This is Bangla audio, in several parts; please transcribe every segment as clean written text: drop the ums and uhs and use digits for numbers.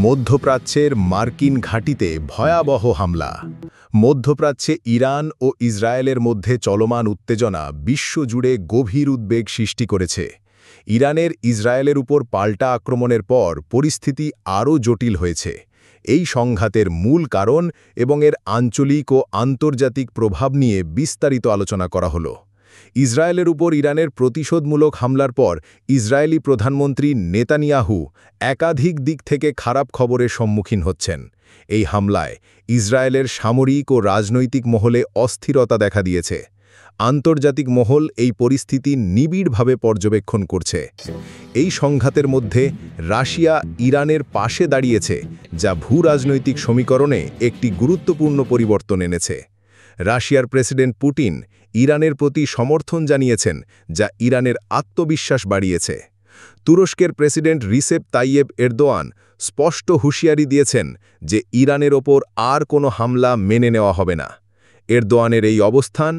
মধ্যপ্রাচ্যের মার্কিন ঘাঁটিতে ভয়াবহ হামলা। মধ্যপ্রাচ্যে ইরান ও ইসরায়েলের মধ্যে চলমান উত্তেজনা বিশ্বজুড়ে গভীর উদ্বেগ সৃষ্টি করেছে। ইসরায়েলের উপর পাল্টা আক্রমণের পর পরিস্থিতি আরও জটিল হয়েছে। এই সংঘাতের মূল কারণ এবং এর আঞ্চলিক ও আন্তর্জাতিক প্রভাব নিয়ে বিস্তারিত আলোচনা করা হলো। ইসরায়েলের উপর ইরানের প্রতিশোধমূলক হামলার পর ইসরায়েলি প্রধানমন্ত্রী নেতানিয়াহু একাধিক দিক থেকে খারাপ খবরের সম্মুখীন হচ্ছেন। এই হামলায় ইসরায়েলের সামরিক ও রাজনৈতিক মহলে অস্থিরতা দেখা দিয়েছে। আন্তর্জাতিক মহল এই পরিস্থিতি নিবিড়ভাবে পর্যবেক্ষণ করছে। এই সংঘাতের মধ্যে রাশিয়া ইরানের পাশে দাঁড়িয়েছে, যা ভূরাজনৈতিক সমীকরণে একটি গুরুত্বপূর্ণ পরিবর্তন এনেছে। রাশিয়ার প্রেসিডেন্ট পুতিন ইরানের প্রতি সমর্থন জানিয়েছেন, যা ইরানের আত্মবিশ্বাস বাড়িয়েছে। তুরস্কের প্রেসিডেন্ট রিসেপ তাইয়েব এরদোয়ান স্পষ্ট হুঁশিয়ারি দিয়েছেন যে ইরানের ওপর আর কোনো হামলা মেনে নেওয়া হবে না। এরদোয়ানের এই অবস্থান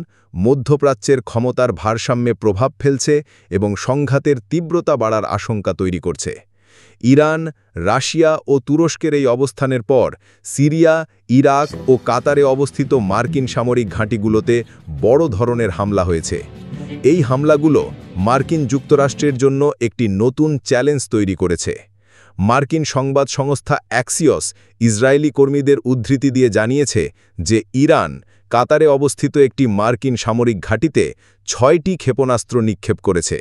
মধ্যপ্রাচ্যের ক্ষমতার ভারসাম্যে প্রভাব ফেলছে এবং সংঘাতের তীব্রতা বাড়ার আশঙ্কা তৈরি করছে। ইরান, রাশিয়া ও তুরস্কের এই অবস্থানের পর সিরিয়া, ইরাক ও কাতারে অবস্থিত মার্কিন সামরিক ঘাঁটিগুলোতে বড় ধরনের হামলা হয়েছে। এই হামলাগুলো মার্কিন যুক্তরাষ্ট্রের জন্য একটি নতুন চ্যালেঞ্জ তৈরি করেছে। মার্কিন সংবাদ সংস্থা অ্যাক্সিওস ইসরায়েলি কর্মীদের উদ্ধৃতি দিয়ে জানিয়েছে যে ইরান কাতারে অবস্থিত একটি মার্কিন সামরিক ঘাঁটিতে ৬টি ক্ষেপণাস্ত্র নিক্ষেপ করেছে।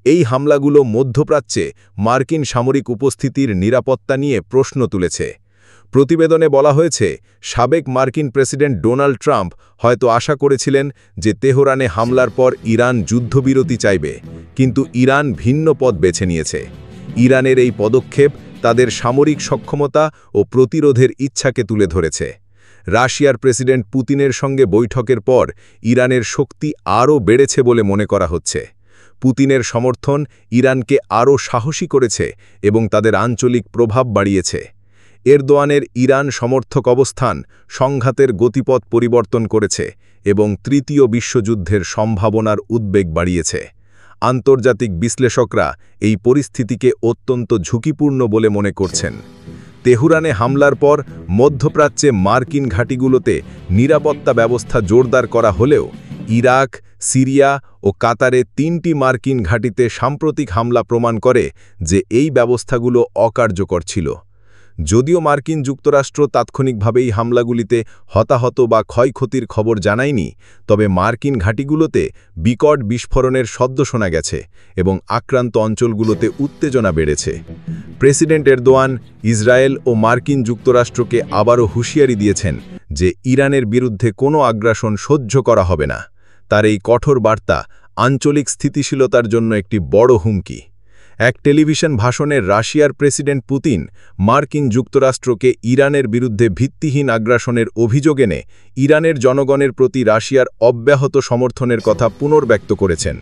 এই হামলাগুলো মধ্যপ্রাচ্যে মার্কিন সামরিক উপস্থিতির নিরাপত্তা নিয়ে প্রশ্ন তুলেছে। প্রতিবেদনে বলা হয়েছে, সাবেক মার্কিন প্রেসিডেন্ট ডোনাল্ড ট্রাম্প হয়তো আশা করেছিলেন যে তেহরানে হামলার পর ইরান যুদ্ধবিরতি চাইবে, কিন্তু ইরান ভিন্ন পথ বেছে নিয়েছে। ইরানের এই পদক্ষেপ তাদের সামরিক সক্ষমতা ও প্রতিরোধের ইচ্ছাকে তুলে ধরেছে। রাশিয়ার প্রেসিডেন্ট পুতিনের সঙ্গে বৈঠকের পর ইরানের শক্তি আরও বেড়েছে বলে মনে করা হচ্ছে। পুতিনের সমর্থন ইরানকে আরও সাহসী করেছে এবং তাদের আঞ্চলিক প্রভাব বাড়িয়েছে। এরদোয়ানের ইরান সমর্থক অবস্থান সংঘাতের গতিপথ পরিবর্তন করেছে এবং তৃতীয় বিশ্বযুদ্ধের সম্ভাবনার উদ্বেগ বাড়িয়েছে। আন্তর্জাতিক বিশ্লেষকরা এই পরিস্থিতিকে অত্যন্ত ঝুঁকিপূর্ণ বলে মনে করছেন। তেহরানে হামলার পর মধ্যপ্রাচ্যে মার্কিন ঘাঁটিগুলোতে নিরাপত্তা ব্যবস্থা জোরদার করা হলেও ইরাক, সিরিয়া ও কাতারে ৩টি মার্কিন ঘাঁটিতে সাম্প্রতিক হামলা প্রমাণ করে যে এই ব্যবস্থাগুলো অকার্যকর ছিল। যদিও মার্কিন যুক্তরাষ্ট্র তাৎক্ষণিকভাবে এই হামলাগুলিতে হতাহত বা ক্ষয়ক্ষতির খবর জানায়নি, তবে মার্কিন ঘাঁটিগুলোতে বিকট বিস্ফোরণের শব্দ শোনা গেছে এবং আক্রান্ত অঞ্চলগুলোতে উত্তেজনা বেড়েছে। প্রেসিডেন্ট এরদোয়ান ইসরায়েল ও মার্কিন যুক্তরাষ্ট্রকে আবারও হুঁশিয়ারি দিয়েছেন যে ইরানের বিরুদ্ধে কোনো আগ্রাসন সহ্য করা হবে না। তার এই কঠোর বার্তা আঞ্চলিক স্থিতিশীলতার জন্য একটি বড় হুমকি। এক টেলিভিশন ভাষণে রাশিয়ার প্রেসিডেন্ট পুতিন মার্কিন যুক্তরাষ্ট্রকে ইরানের বিরুদ্ধে ভিত্তিহীন আগ্রাসনের অভিযোগ এনে ইরানের জনগণের প্রতি রাশিয়ার অব্যাহত সমর্থনের কথা পুনর্ব্যক্ত করেছেন।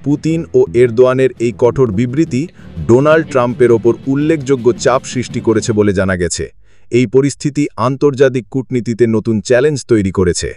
পুতিন ও এরদোয়ানের এই কঠোর বিবৃতি ডোনাল্ড ট্রাম্পের ওপর উল্লেখযোগ্য চাপ সৃষ্টি করেছে বলে জানা গেছে। এই পরিস্থিতি আন্তর্জাতিক কূটনীতিতে নতুন চ্যালেঞ্জ তৈরি করেছে।